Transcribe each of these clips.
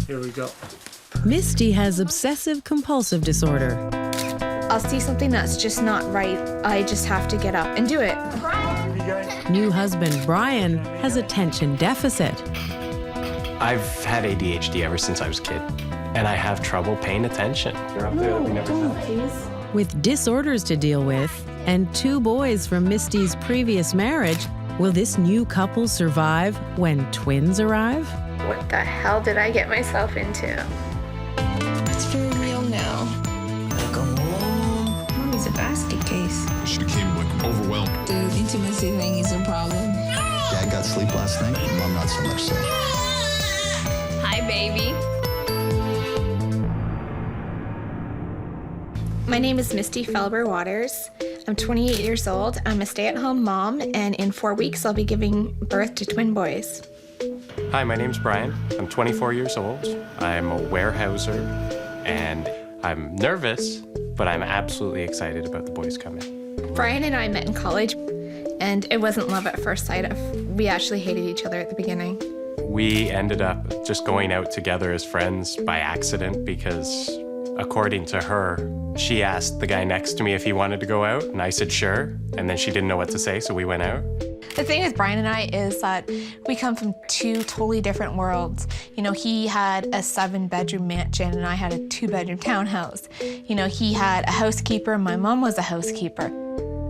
Here we go. Misty has obsessive-compulsive disorder. I'll see something that's just not right. I just have to get up and do it. New husband Brian has attention deficit. I've had ADHD ever since I was a kid, and I have trouble paying attention. You're up there that we never had. With disorders to deal with and 2 boys from Misty's previous marriage, will this new couple survive when twins arrive? What the hell did I get myself into? It's very real now. Go home. Mommy's a basket case. She became like overwhelmed. The intimacy thing is a problem. Dad got sleep last night, Mom not so much so. Hi, baby. My name is Misty Felber Waters. I'm 28 years old. I'm a stay-at-home mom, and in 4 weeks I'll be giving birth to twin boys. Hi, my name's Brian. I'm 24 years old. I'm a warehouser, and I'm nervous, but I'm absolutely excited about the boys coming. Brian and I met in college, and it wasn't love at first sight. We actually hated each other at the beginning. We ended up just going out together as friends by accident because, according to her, she asked the guy next to me if he wanted to go out, and I said sure, and then she didn't know what to say, so we went out. The thing with Brian and I is that we come from 2 totally different worlds. You know, he had a 7-bedroom mansion and I had a 2-bedroom townhouse. You know, he had a housekeeper, my mom was a housekeeper.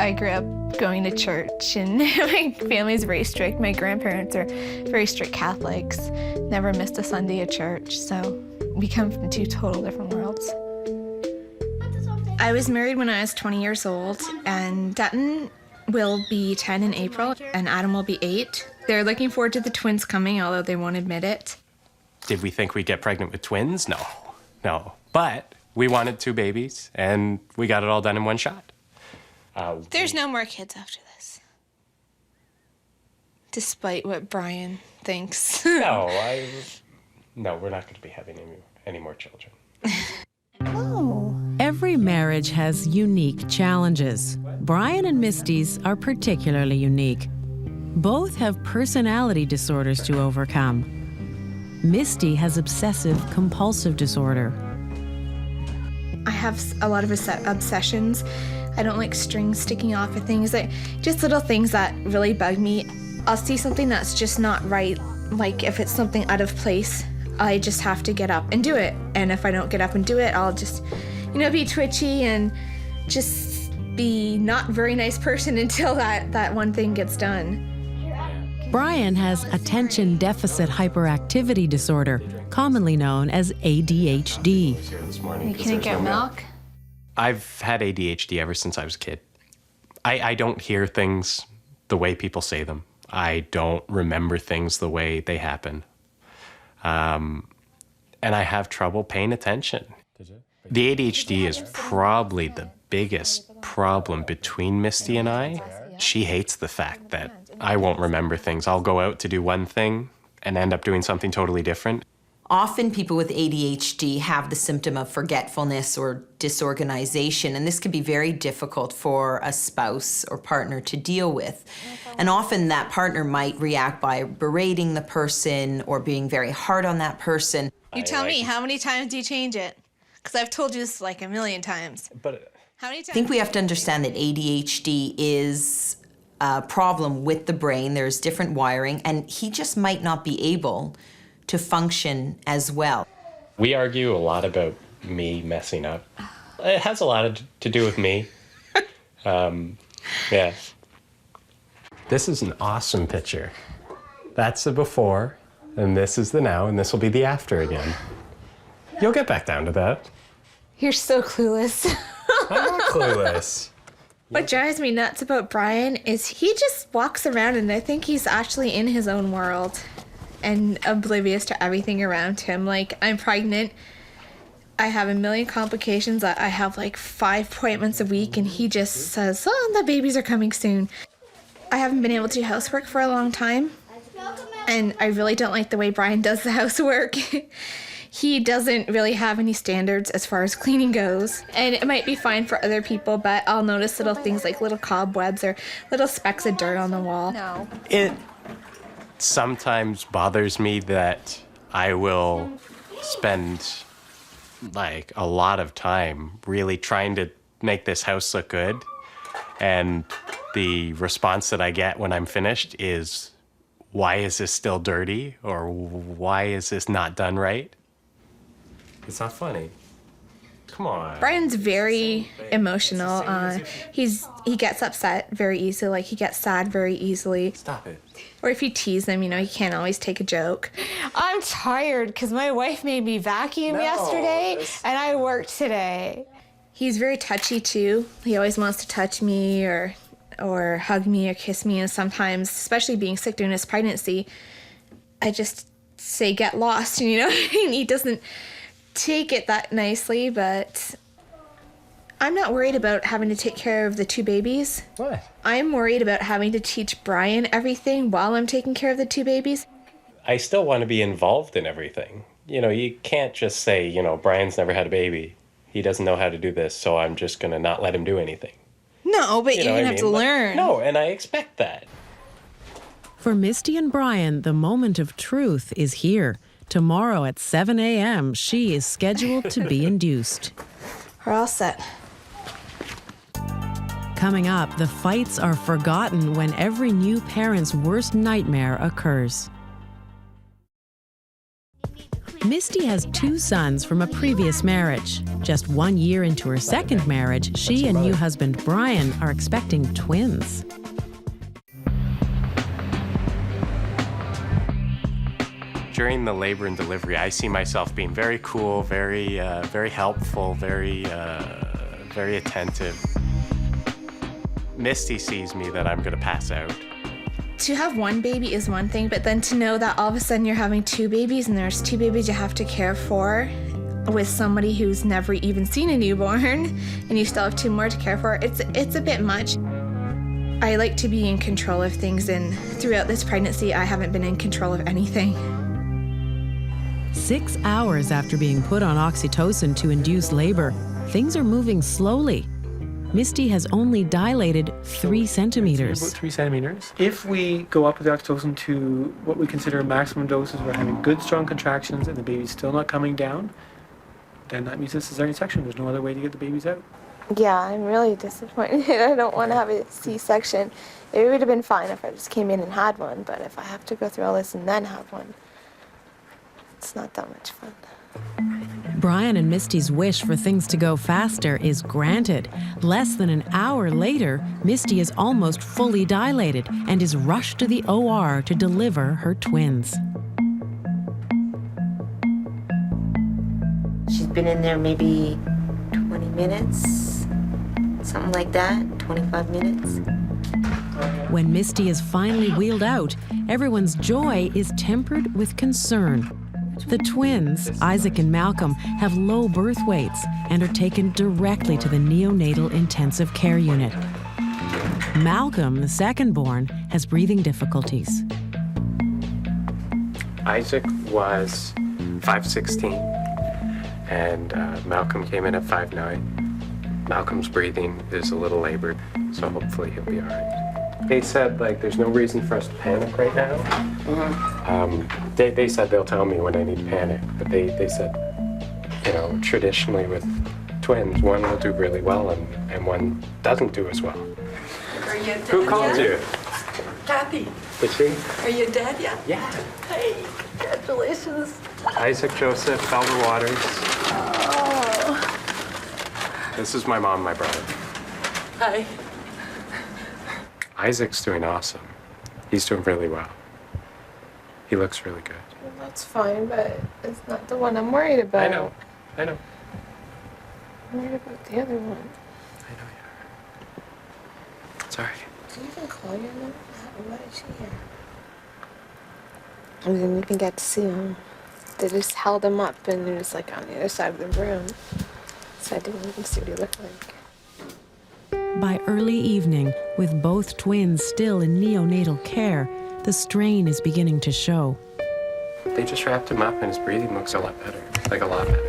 I grew up going to church and my family's very strict. My grandparents are very strict Catholics, never missed a Sunday at church, so we come from 2 total different worlds. I was married when I was 20 years old, and Dutton will be 10 in April, and Adam will be 8. They're looking forward to the twins coming, although they won't admit it. Did we think we'd get pregnant with twins? No. But we wanted 2 babies, and we got it all done in one shot. There's no more kids after this. Despite what Brian thinks. No, we're not going to be having any more children. Every marriage has unique challenges. Brian and Misty's are particularly unique. Both have personality disorders to overcome. Misty has obsessive-compulsive disorder. I have a lot of obsessions. I don't like strings sticking off of things, just little things that really bug me. I'll see something that's just not right, like if it's something out of place, I just have to get up and do it. And if I don't get up and do it, I'll just, be twitchy and just be not a very nice person until that one thing gets done. Brian has attention deficit hyperactivity disorder, commonly known as ADHD. Can I get milk? I've had ADHD ever since I was a kid. I don't hear things the way people say them. I don't remember things the way they happen. And I have trouble paying attention. The ADHD is probably the biggest problem between Misty and I. She hates the fact that I won't remember things. I'll go out to do one thing and end up doing something totally different. Often people with ADHD have the symptom of forgetfulness or disorganization, and this can be very difficult for a spouse or partner to deal with. And often that partner might react by berating the person or being very hard on that person. You tell me, how many times do you change it? Because I've told you this like a million times. But how many times? I think we have to understand that ADHD is a problem with the brain. There's different wiring, and he just might not be able to function as well. we argue a lot about me messing up. It has a lot to do with me. Yeah. This is an awesome picture. That's the before, and this is the now, and this will be the after again. You'll get back down to that. You're so clueless. I'm not clueless. What drives me nuts about Brian is he just walks around and I think he's actually in his own world and oblivious to everything around him. Like, I'm pregnant. I have a million complications. I have like 5 appointments a week and he just says, oh, the babies are coming soon. I haven't been able to do housework for a long time. And I really don't like the way Brian does the housework. He doesn't really have any standards as far as cleaning goes. And it might be fine for other people, but I'll notice little things like little cobwebs or little specks of dirt on the wall. No. It sometimes bothers me that I will spend like a lot of time really trying to make this house look good. And the response that I get when I'm finished is, why is this still dirty? Or why is this not done right? It's not funny. Come on. Brian's very emotional. He gets upset very easily. Like, he gets sad very easily. Stop it. Or if you tease him, he can't always take a joke. I'm tired because my wife made me vacuum yesterday and I worked today. He's very touchy too. He always wants to touch me or hug me or kiss me, and sometimes, especially being sick during his pregnancy, I just say get lost, and he doesn't take it that nicely, but I'm not worried about having to take care of the 2 babies. What? I'm worried about having to teach Brian everything while I'm taking care of the 2 babies. I still want to be involved in everything. You can't just say, Brian's never had a baby. He doesn't know how to do this, so I'm just going to not let him do anything. No, but you're going to have to learn. No, and I expect that. For Misty and Brian, the moment of truth is here. Tomorrow at 7 a.m., she is scheduled to be induced. We're all set. Coming up, the fights are forgotten when every new parent's worst nightmare occurs. Misty has 2 sons from a previous marriage. Just 1 year into her second marriage, she and new husband Brian are expecting twins. During the labor and delivery, I see myself being very cool, very helpful, very attentive. Misty sees me that I'm going to pass out. To have 1 baby is one thing, but then to know that all of a sudden you're having 2 babies and there's 2 babies you have to care for with somebody who's never even seen a newborn, and you still have 2 more to care for, it's a bit much. I like to be in control of things, and throughout this pregnancy, I haven't been in control of anything. 6 hours after being put on oxytocin to induce labor, things are moving slowly. Misty has only dilated 3 centimeters. About 3 centimeters. If we go up with the oxytocin to what we consider maximum doses, we're having good, strong contractions and the baby's still not coming down, then that means this is cesarean section. There's no other way to get the babies out. Yeah, I'm really disappointed. I don't want to have a C-section. It would have been fine if I just came in and had one, but if I have to go through all this and then have one, it's not that much fun. Brian and Misty's wish for things to go faster is granted. Less than an hour later, Misty is almost fully dilated and is rushed to the OR to deliver her twins. She's been in there maybe 20 minutes, something like that, 25 minutes. When Misty is finally wheeled out, everyone's joy is tempered with concern. The twins, Isaac and Malcolm, have low birth weights and are taken directly to the neonatal intensive care unit. Malcolm, the second-born, has breathing difficulties. Isaac was 5'16", and Malcolm came in at 5'9". Malcolm's breathing is a little labored, so hopefully he'll be all right. They said, there's no reason for us to panic right now. They said they'll tell me when I need to panic, but they said, traditionally with twins, one will do really well and one doesn't do as well. Are you dead? Who called you? Kathy. Did she? Are you dead yet? Yeah. Hey, congratulations. Isaac Joseph Felber Waters. Oh. This is my mom and my brother. Hi. Isaac's doing awesome. He's doing really well. He looks really good. Well, that's fine, but it's not the one I'm worried about. I know. I'm worried about the other one. I know you are. It's all right. Do you even call your mom? Why is she here? I didn't even get to see him. They just held him up and he was on the other side of the room. So I didn't even see what he looked like. By early evening, with both twins still in neonatal care, the strain is beginning to show. They just wrapped him up and his breathing looks a lot better. A lot better.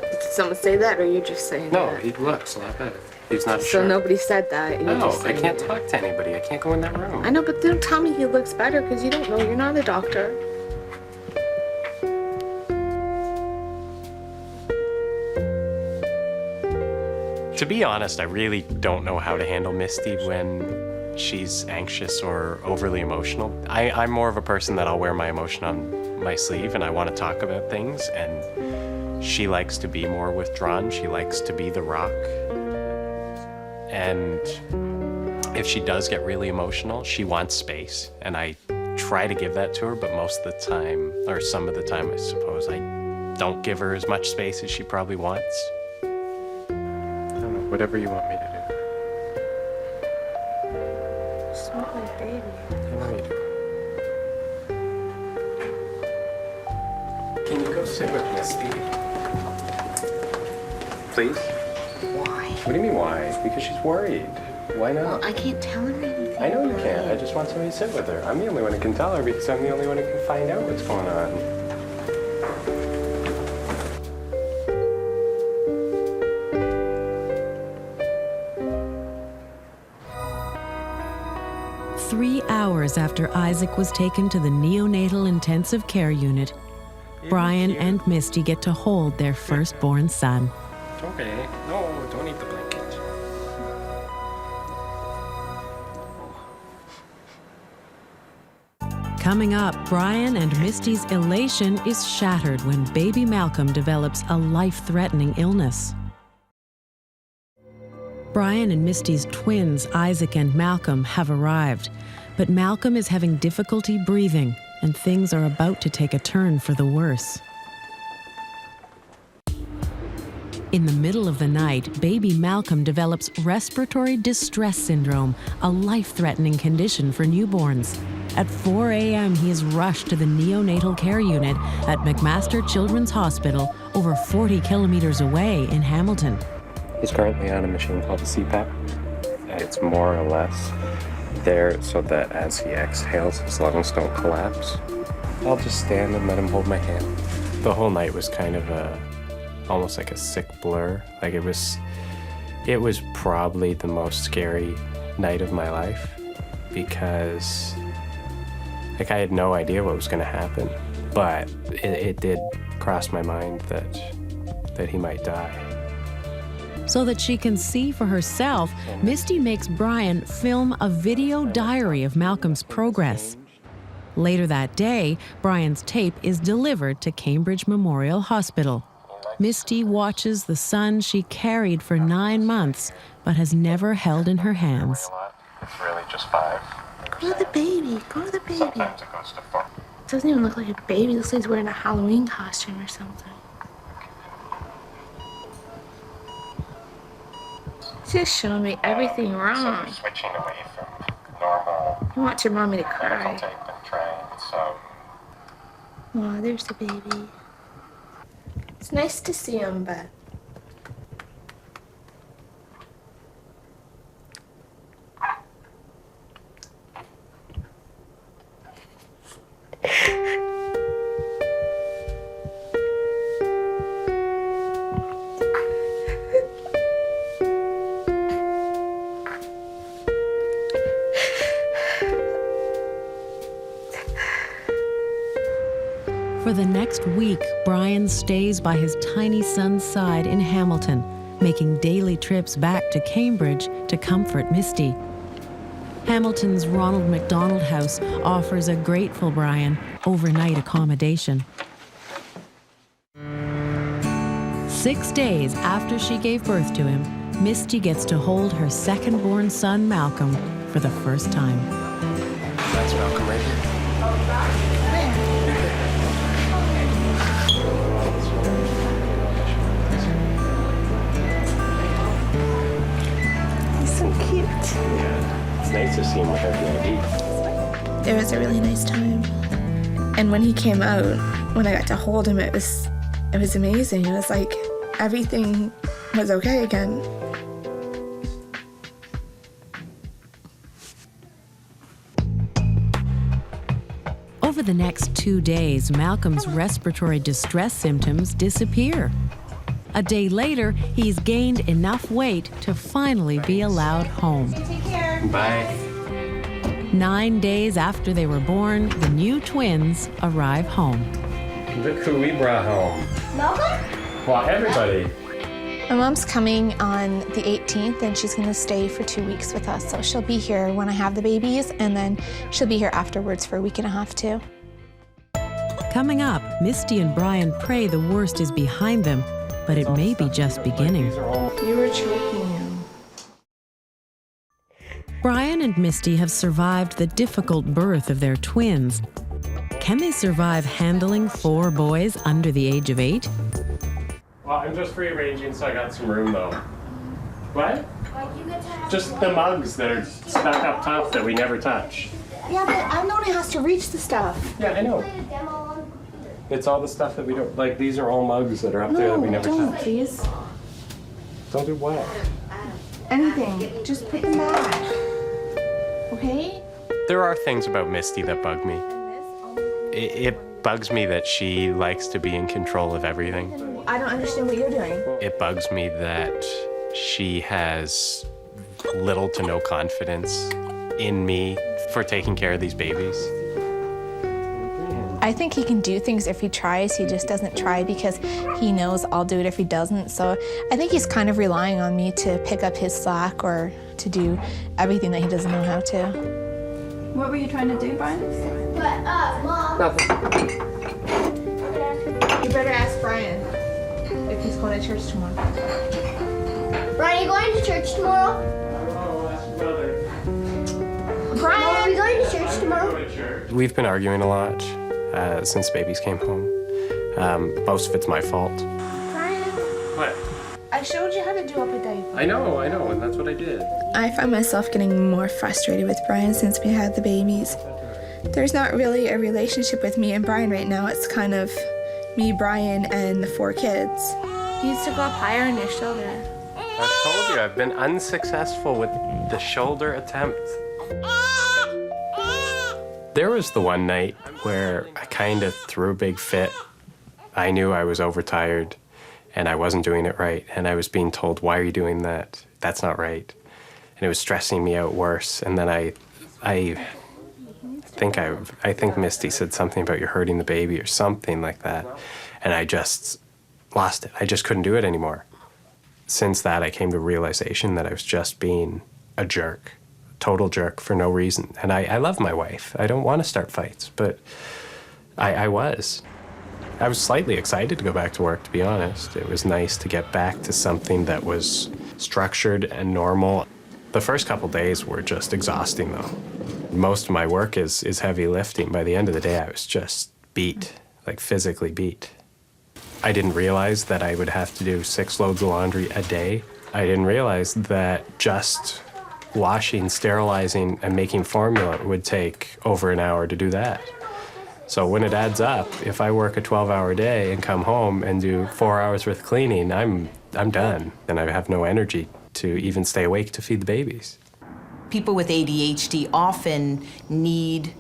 Did someone say that or are you just saying No, that? he looks a lot better. He's not So sure. nobody said that? You're No, just I saying can't that. talk to anybody. I can't go in that room. I know, but don't tell me he looks better because you don't know. You're not a doctor. To be honest, I really don't know how to handle Misty when she's anxious or overly emotional. I'm more of a person that I'll wear my emotion on my sleeve, and I want to talk about things, and she likes to be more withdrawn. She likes to be the rock. And if she does get really emotional, she wants space, and I try to give that to her, but most of the time, or some of the time, I suppose, I don't give her as much space as she probably wants. I don't know, whatever you want me to do. It's not my baby. I know you do. Can you go sit with Misty? Please? Why? What do you mean why? Because she's worried. Why not? Well, I can't tell her anything. I know you can't. I just want somebody to sit with her. I'm the only one who can tell her because I'm the only one who can find out what's going on. Three hours after Isaac was taken to the neonatal intensive care unit, Brian and Misty get to hold their firstborn son. Okay. No, don't eat the blanket. Coming up, Brian and Misty's elation is shattered when baby Malcolm develops a life-threatening illness. Brian and Misty's twins, Isaac and Malcolm, have arrived, but Malcolm is having difficulty breathing, and things are about to take a turn for the worse. In the middle of the night, baby Malcolm develops respiratory distress syndrome, a life-threatening condition for newborns. At 4 a.m., he is rushed to the neonatal care unit at McMaster Children's Hospital, over 40 kilometers away in Hamilton. He's currently on a machine called a CPAP. It's more or less there so that as he exhales, his lungs don't collapse. I'll just stand and let him hold my hand. The whole night was kind of almost like a sick blur. Like it was probably the most scary night of my life because I had no idea what was going to happen, but it did cross my mind that he might die. So that she can see for herself, Misty makes Brian film a video diary of Malcolm's progress. Later that day, Brian's tape is delivered to Cambridge Memorial Hospital. Misty watches the son she carried for 9 months, but has never held in her hands. It's really just 5. Go to the baby. Go to the baby. Sometimes it goes to 4. It doesn't even look like a baby. It looks like he's wearing a Halloween costume or something. He's just showing me everything wrong. So switching away from normal He wants your mommy to medical cry. tape and trying some. Oh, there's the baby. It's nice to see him, but For the next week, Brian stays by his tiny son's side in Hamilton, making daily trips back to Cambridge to comfort Misty. Hamilton's Ronald McDonald House offers a grateful Brian overnight accommodation. 6 days after she gave birth to him, Misty gets to hold her second-born son, Malcolm, for the first time. That's Malcolm right here. he's so cute. Yeah, it's nice to see him without the ID. It was a really nice time. And when he came out, when I got to hold him, it was amazing. It was like everything was okay again. Over the next 2 days, Malcolm's respiratory distress symptoms disappear. A day later, he's gained enough weight to finally be allowed home. Bye. 9 days after they were born, the new twins arrive home. Look who we brought home. Malcolm? Well, everybody. My mom's coming on the 18th, and she's gonna stay for 2 weeks with us. So she'll be here when I have the babies, and then she'll be here afterwards for a week and a half too. Coming up, Misty and Brian pray the worst is behind them, but it may be just beginning. You were choking him. Brian and Misty have survived the difficult birth of their twins. Can they survive handling 4 boys under the age of 8? Well, I'm just rearranging, so I got some room, though. What? Just the mugs that are stuck up top that we never touch. Yeah, but I'm the one who has to reach the stuff. Yeah, I know. It's all the stuff that we don't, like, these are all mugs that are up there that we never don't, touch. please. Don't do what? Anything. Just put them back. Okay? There are things about Misty that bug me. It bugs me that she likes to be in control of everything. I don't understand what you're doing. It bugs me that she has little to no confidence in me for taking care of these babies. I think he can do things if he tries. He just doesn't try because he knows I'll do it if he doesn't. So I think he's kind of relying on me to pick up his slack or to do everything that he doesn't know how to. What were you trying to do, Brian? Mom. Nothing. You better ask Brian if he's going to church tomorrow. Brian, are you going to church tomorrow? Oh, that's brother. Brian, are we going to church tomorrow? We've been arguing a lot since babies came home. Most of it's my fault. Brian, What? I showed you how to do up a diaper. I know, and that's what I did. I find myself getting more frustrated with Brian since we had the babies. There's not really a relationship with me and Brian right now. It's kind of me, Brian, and the 4 kids. He needs to go up higher on your shoulder. I've told you, I've been unsuccessful with the shoulder attempt. There was the one night where I kind of threw a big fit. I knew I was overtired and I wasn't doing it right, and I was being told, "Why are you doing that? That's not right." And it was stressing me out worse. And then I think Misty said something about you're hurting the baby or something like that. And I just lost it. I just couldn't do it anymore. Since that, I came to a realization that I was just being a jerk, total jerk for no reason. And I love my wife. I don't want to start fights, but I was. I was slightly excited to go back to work, to be honest. It was nice to get back to something that was structured and normal. The first couple days were just exhausting, though. Most of my work is heavy lifting. By the end of the day, I was just beat, like physically beat. I didn't realize that I would have to do 6 loads of laundry a day. I didn't realize that just washing, sterilizing, and making formula would take over an hour to do that. So when it adds up, if I work a 12-hour day and come home and do 4 hours worth of cleaning, I'm done. And I have no energy to even stay awake to feed the babies. People with ADHD often need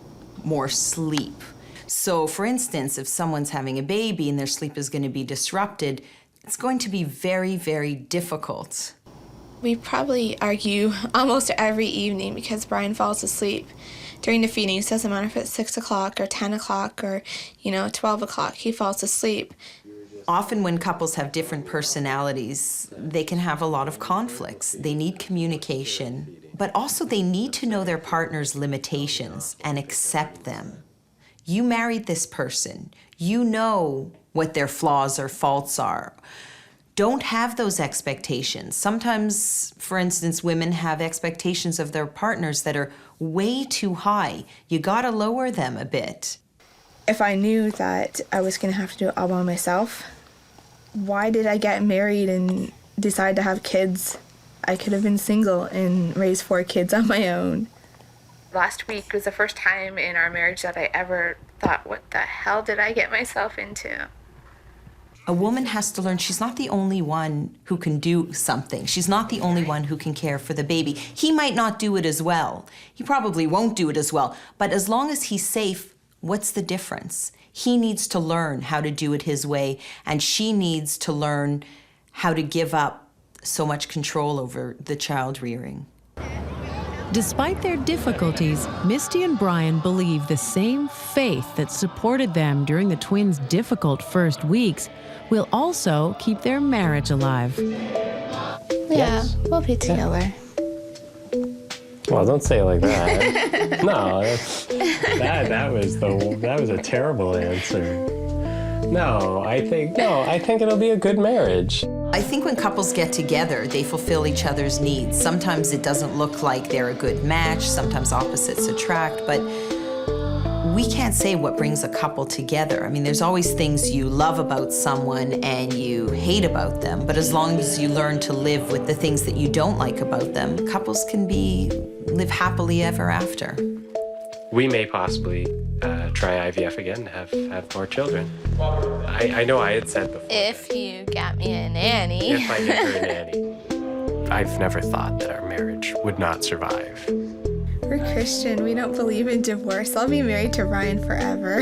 more sleep. So for instance, if someone's having a baby and their sleep is going to be disrupted, it's going to be very, very difficult. We probably argue almost every evening because Brian falls asleep during the feedings. Doesn't matter if it's 6 o'clock or 10 o'clock or, 12 o'clock, he falls asleep. Often when couples have different personalities, they can have a lot of conflicts. They need communication, but also they need to know their partner's limitations and accept them. You married this person. You know what their flaws or faults are. Don't have those expectations. Sometimes, for instance, women have expectations of their partners that are way too high. You gotta lower them a bit. If I knew that I was going to have to do it all by myself, why did I get married and decide to have kids? I could have been single and raised 4 kids on my own. Last week was the first time in our marriage that I ever thought, what the hell did I get myself into? A woman has to learn she's not the only one who can do something. She's not the only one who can care for the baby. He might not do it as well. He probably won't do it as well. But as long as he's safe, what's the difference? He needs to learn how to do it his way, and she needs to learn how to give up so much control over the child rearing. Despite their difficulties, Misty and Brian believe the same faith that supported them during the twins' difficult first weeks will also keep their marriage alive. Yeah, we'll be together. Well, don't say it like that. No, that was a terrible answer. No, I think it'll be a good marriage. I think when couples get together, they fulfill each other's needs. Sometimes it doesn't look like they're a good match, sometimes opposites attract, but we can't say what brings a couple together. I mean, there's always things you love about someone and you hate about them, but as long as you learn to live with the things that you don't like about them, couples can live happily ever after. We may possibly try IVF again to have more children. I know I had said before. If you got me a nanny. If I get her a nanny. I've never thought that our marriage would not survive. We're Christian. We don't believe in divorce. I'll be married to Ryan forever.